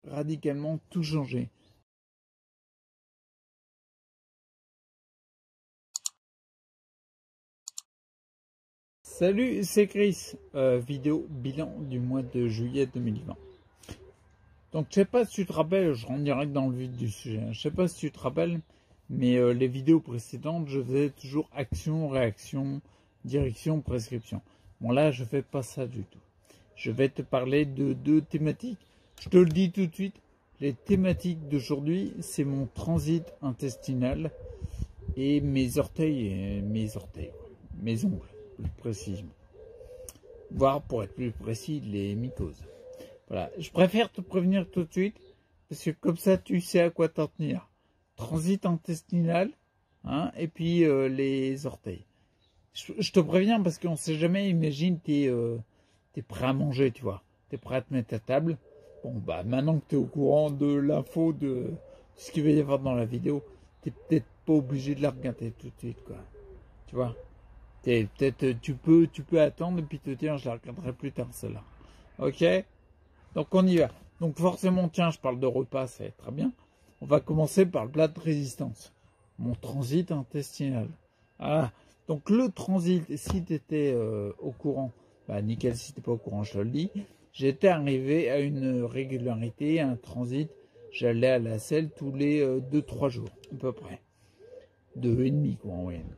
radicalement tout changé. Salut, c'est Chris, vidéo bilan du mois de juillet 2020. Donc je sais pas si tu te rappelles, je rentre direct dans le vif du sujet, je sais pas si tu te rappelles, mais les vidéos précédentes, je faisais toujours action, réaction, direction, prescription. Bon là, je fais pas ça du tout. Je vais te parler de deux thématiques. Je te le dis tout de suite, les thématiques d'aujourd'hui, c'est mon transit intestinal et mes orteils, mes ongles, plus précisément. Voire, pour être plus précis, les mycoses. Voilà, je préfère te prévenir tout de suite, parce que comme ça, tu sais à quoi t'en tenir. Transit intestinal, hein, et puis les orteils. Je te préviens parce qu'on sait jamais, imagine, t'es prêt à manger, tu vois. T'es prêt à te mettre à table. Bon, bah, maintenant que t'es au courant de l'info, de ce qu'il va y avoir dans la vidéo, t'es peut-être pas obligé de la regarder tout de suite, quoi. Tu vois. Peut-être, tu peux attendre et puis te dire, je la regarderai plus tard, celle-là. Ok? Donc, on y va. Donc, forcément, tiens, je parle de repas, c'est très bien. On va commencer par le plat de résistance. Mon transit intestinal. Voilà. Donc, le transit, si tu étais au courant, bah, nickel, si tu n'étais pas au courant, je te le dis. J'étais arrivé à une régularité, à un transit. J'allais à la selle tous les 2-3 jours, à peu près. 2,5, quoi, en moyenne.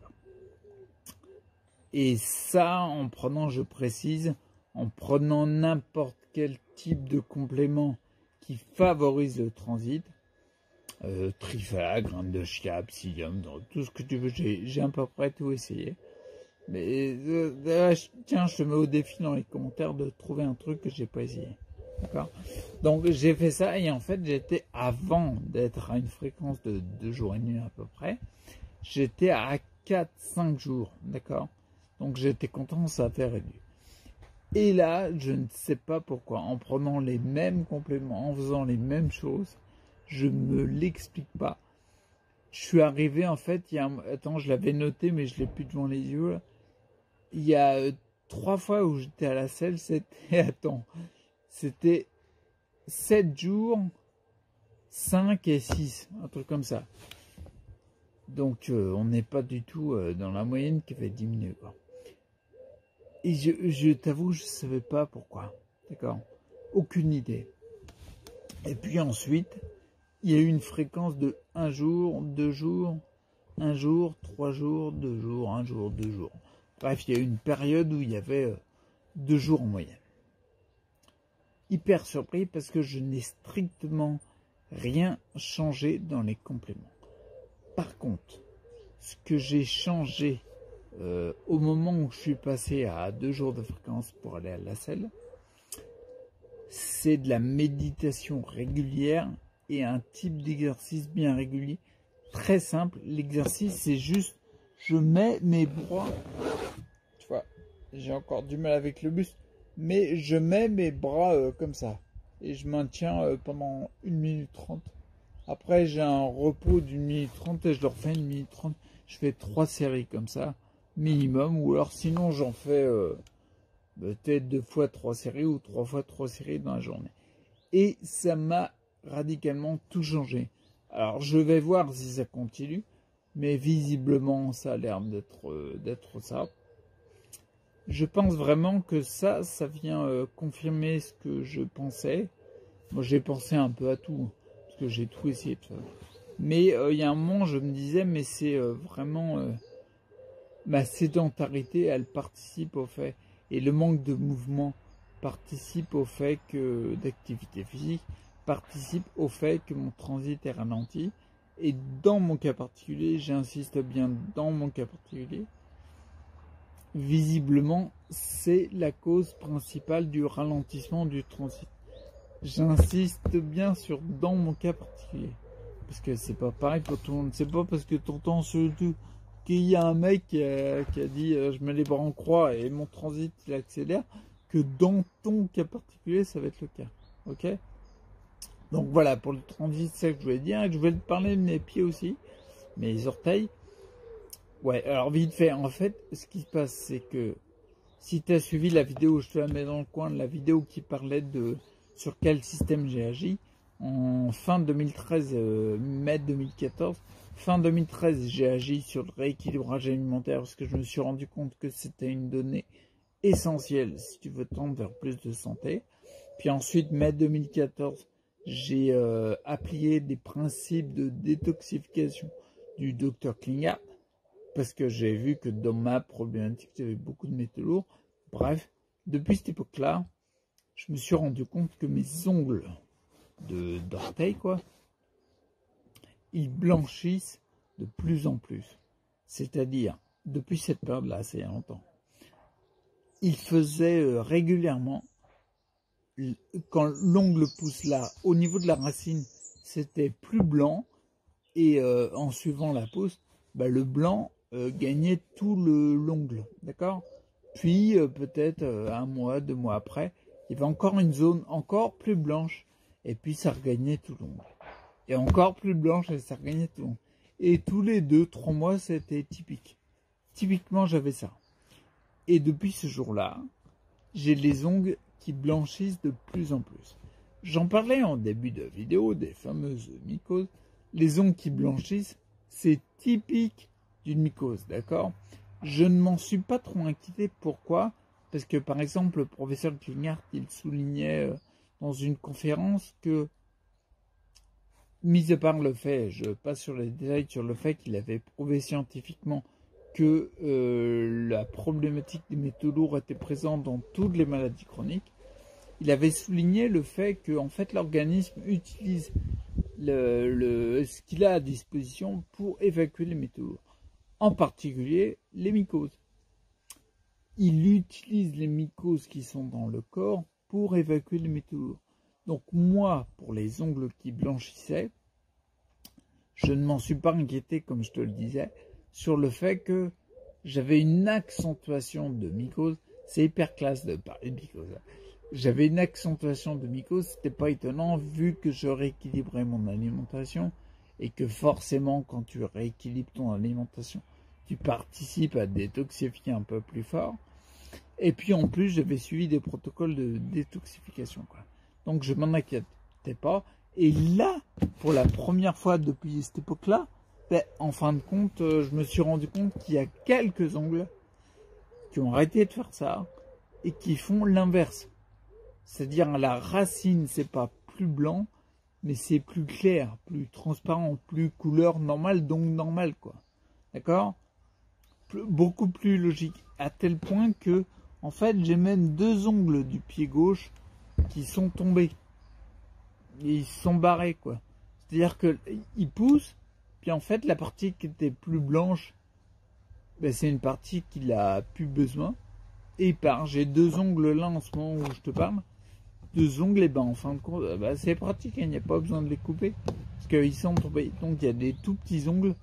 Et ça, en prenant, je précise, en prenant n'importe quel type de complément qui favorise le transit, Trifala, graines de chia, psyllium, tout ce que tu veux, j'ai à peu près tout essayé. Mais tiens, je te mets au défi dans les commentaires de trouver un truc que j'ai pas essayé. D'accord? Donc j'ai fait ça et en fait j'étais, avant d'être à une fréquence de 2 jours et demi à peu près, j'étais à 4-5 jours. D'accord? Donc j'étais content, ça a fait réduire. Et là, je ne sais pas pourquoi, en prenant les mêmes compléments, en faisant les mêmes choses, je me l'explique pas. Je suis arrivé en fait, attends, je l'avais noté mais je l'ai plus devant les yeux là. Il y a 3 fois où j'étais à la selle, c'était 7 jours, 5 et 6, un truc comme ça. Donc on n'est pas du tout dans la moyenne qui va diminuer, quoi. Et je t'avoue, je ne savais pas pourquoi. D'accord? Aucune idée. Et puis ensuite, il y a eu une fréquence de 1 jour, 2 jours, 1 jour, 3 jours, 2 jours, 1 jour, 2 jours. Bref, il y a eu une période où il y avait 2 jours en moyenne. Hyper surpris parce que je n'ai strictement rien changé dans les compléments. Par contre, ce que j'ai changé au moment où je suis passé à 2 jours de fréquence pour aller à la selle, c'est de la méditation régulière et un type d'exercice bien régulier, très simple. L'exercice, c'est juste, je mets mes bras, tu vois, j'ai encore du mal avec le buste, mais je mets mes bras comme ça, et je maintiens pendant 1 minute 30. Après, j'ai un repos d'1 minute 30 et je le refais 1 minute 30. Je fais 3 séries comme ça, minimum, ou alors sinon j'en fais peut-être 2 fois 3 séries ou 3 fois 3 séries dans la journée. Et ça m'a radicalement tout changé. Alors je vais voir si ça continue, mais visiblement ça a l'air d'être ça. Je pense vraiment que ça vient confirmer ce que je pensais. Moi j'ai pensé un peu à tout, parce que j'ai tout essayé de faire. Mais il y a un moment je me disais, mais c'est vraiment ma sédentarité, elle participe au fait, et le manque de mouvement participe au fait que d'activité physique, participe au fait que mon transit est ralenti. Et dans mon cas particulier, j'insiste bien dans mon cas particulier, visiblement c'est la cause principale du ralentissement du transit. J'insiste bien sur dans mon cas particulier, parce que c'est pas pareil pour tout le monde. C'est pas parce que t'entends surtout qu'il y a un mec qui a dit je mets les bras en croix et mon transit il accélère, que dans ton cas particulier ça va être le cas. Ok? Donc voilà, pour le transit, c'est ça que je voulais dire. Et je voulais te parler de mes pieds aussi, mes orteils. Ouais, alors vite fait, en fait, ce qui se passe, c'est que si tu as suivi la vidéo, je te la mets dans le coin, la vidéo qui parlait de sur quel système j'ai agi, en fin 2013, mai 2014. Fin 2013, j'ai agi sur le rééquilibrage alimentaire parce que je me suis rendu compte que c'était une donnée essentielle si tu veux tendre vers plus de santé. Puis ensuite, mai 2014, j'ai appliqué des principes de détoxification du docteur Klinghardt parce que j'ai vu que dans ma problématique, j'avais beaucoup de métaux lourds. Bref, depuis cette époque-là, je me suis rendu compte que mes ongles d'orteil, quoi, ils blanchissent de plus en plus. C'est-à-dire, depuis cette période-là, c'est il y a longtemps, ils faisaient régulièrement, quand l'ongle pousse là, au niveau de la racine, c'était plus blanc, et en suivant la pousse, bah, le blanc gagnait tout l'ongle, d'accord? Puis peut-être un mois, 2 mois après, il y avait encore une zone encore plus blanche, et puis ça regagnait tout l'ongle. Et encore plus blanche, et ça regagnait tout l'ongle. Et tous les 2-3 mois, c'était typique. Typiquement, j'avais ça. Et depuis ce jour-là, j'ai les ongles qui blanchissent de plus en plus. J'en parlais en début de vidéo, des fameuses mycoses. Les ongles qui blanchissent, c'est typique d'une mycose, d'accord? Je ne m'en suis pas trop inquiété. Pourquoi? Parce que, par exemple, le professeur Klinghardt, il soulignait dans une conférence que, mis à part le fait, je passe sur les détails, sur le fait qu'il avait prouvé scientifiquement que la problématique des métaux lourds était présente dans toutes les maladies chroniques, il avait souligné le fait que, en fait, l'organisme utilise ce qu'il a à disposition pour évacuer les métaux lourds, en particulier les mycoses. Il utilise les mycoses qui sont dans le corps pour évacuer les métaux lourds. Donc moi, pour les ongles qui blanchissaient, je ne m'en suis pas inquiété, comme je te le disais, sur le fait que j'avais une accentuation de mycose. C'est hyper classe de parler de mycose. J'avais une accentuation de mycose, c'était pas étonnant vu que je rééquilibrais mon alimentation et que forcément quand tu rééquilibres ton alimentation, tu participes à détoxifier un peu plus fort. Et puis en plus, j'avais suivi des protocoles de détoxification, quoi. Donc je m'en inquiétais pas. Et là, pour la première fois depuis cette époque-là, ben, en fin de compte, je me suis rendu compte qu'il y a quelques ongles qui ont arrêté de faire ça et qui font l'inverse. C'est-à-dire à la racine, c'est pas plus blanc, mais c'est plus clair, plus transparent, plus couleur normale, donc normale, quoi. D'accord? Beaucoup plus logique, à tel point que, en fait, j'ai même 2 ongles du pied gauche qui sont tombés. Et ils se sont barrés, quoi. C'est-à-dire qu'ils poussent, puis en fait, la partie qui était plus blanche, ben, c'est une partie qu'il a plus besoin. Et il part. J'ai 2 ongles là en ce moment où je te parle. 2 ongles, et ben en fin de compte, ben, c'est pratique, il n'y a pas besoin de les couper. Parce qu'ils sont tombés. Donc il y a des tout petits ongles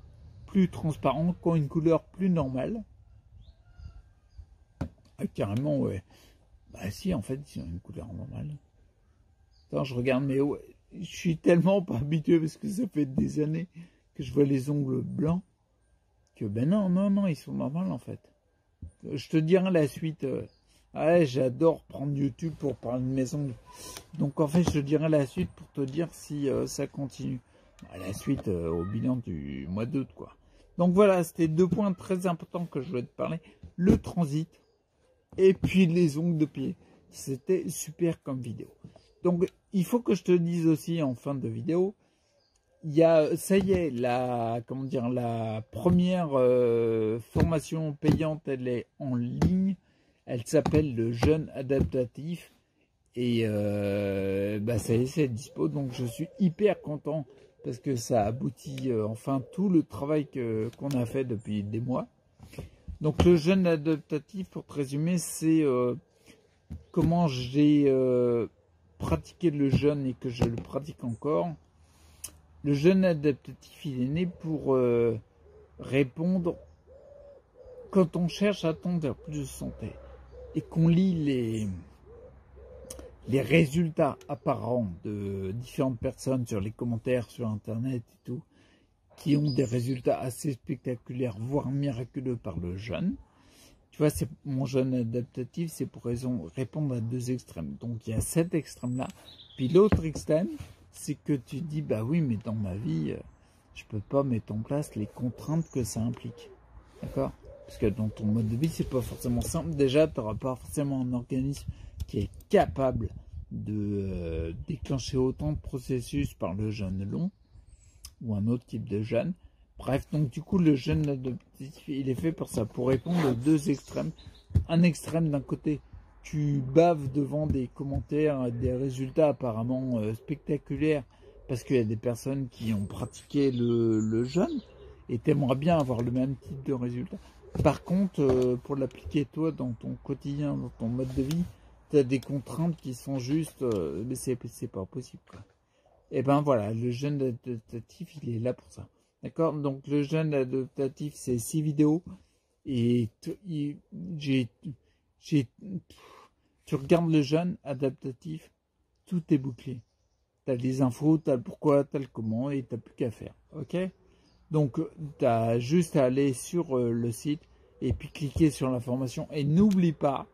plus transparents, qui ont une couleur plus normale. Ah, carrément, ouais. Bah si, en fait, ils ont une couleur normale. Attends, je regarde, mais ouais, je suis tellement pas habitué parce que ça fait des années que je vois les ongles blancs que ben non, ils sont normaux en fait. Je te dirai la suite. Ouais, j'adore prendre YouTube pour parler de mes ongles. Donc en fait, je te dirai la suite pour te dire si ça continue. La suite au bilan du mois d'août, quoi. Donc voilà, c'était 2 points très importants que je voulais te parler. Le transit et puis les ongles de pied. C'était super comme vidéo. Donc il faut que je te dise aussi en fin de vidéo, il y a, ça y est, la première formation payante, elle est en ligne. Elle s'appelle le jeûne adaptatif. Et bah ça y est, c'est dispo. Donc je suis hyper content parce que ça aboutit enfin tout le travail qu'on a fait depuis des mois. Donc le jeûne adaptatif, pour te résumer, c'est comment j'ai pratiqué le jeûne et que je le pratique encore. Le jeûne adaptatif, il est né pour répondre quand on cherche à tendre vers plus de santé et qu'on lit les résultats apparents de différentes personnes sur les commentaires sur internet et tout, qui ont des résultats assez spectaculaires, voire miraculeux par le jeûne. Tu vois, c'est mon jeûne adaptatif, c'est pour répondre à 2 extrêmes. Donc il y a cet extrême-là, puis l'autre extrême, c'est que tu dis, bah oui, mais dans ma vie, je peux pas mettre en place les contraintes que ça implique. D'accord? Parce que dans ton mode de vie, c'est pas forcément simple. Déjà, tu n'auras pas forcément un organisme qui est capable de déclencher autant de processus par le jeûne long ou un autre type de jeûne. Bref, donc du coup, le jeûne adaptatif, il est fait pour ça, pour répondre aux deux extrêmes. Un extrême d'un côté, tu baves devant des commentaires, des résultats apparemment spectaculaires, parce qu'il y a des personnes qui ont pratiqué le jeûne, et tu aimerais bien avoir le même type de résultat. Par contre, pour l'appliquer toi dans ton quotidien, dans ton mode de vie, tu as des contraintes qui sont juste, mais c'est pas possible, quoi. Et ben voilà, le jeûne adaptatif, il est là pour ça. D'accord? Donc le jeûne adaptatif, c'est 6 vidéos. Et tu regardes le jeûne adaptatif, tout est bouclé. Tu as les infos, tu as le pourquoi, tu as le comment, et tu n'as plus qu'à faire. Ok? Donc tu as juste à aller sur le site et puis cliquer sur l'information. Et n'oublie pas,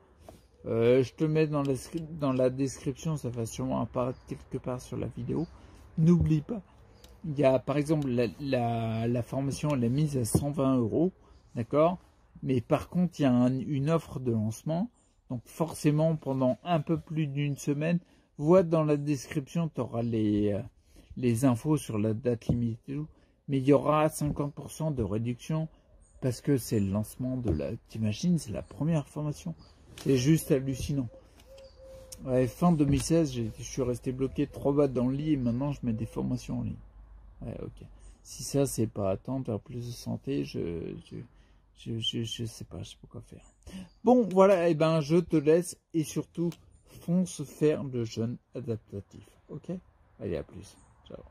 je te mets dans la description, ça va sûrement apparaître quelque part sur la vidéo. N'oublie pas, il y a par exemple la formation, elle est mise à 120 €, d'accord? Mais par contre, il y a une offre de lancement. Donc forcément, pendant un peu plus d'une semaine, vois dans la description, tu auras les infos sur la date limite et tout. Mais il y aura 50% de réduction parce que c'est le lancement de la... T'imagines, c'est la première formation. C'est juste hallucinant. Ouais, fin 2016, je suis resté bloqué 3 battes dans le lit et maintenant je mets des formations en ligne. Ouais, ok. Si ça, c'est pas attendre vers plus de santé, je sais pas quoi faire. Bon, voilà, et ben je te laisse et surtout, fonce faire le jeûne adaptatif. Ok? Allez, à plus. Ciao.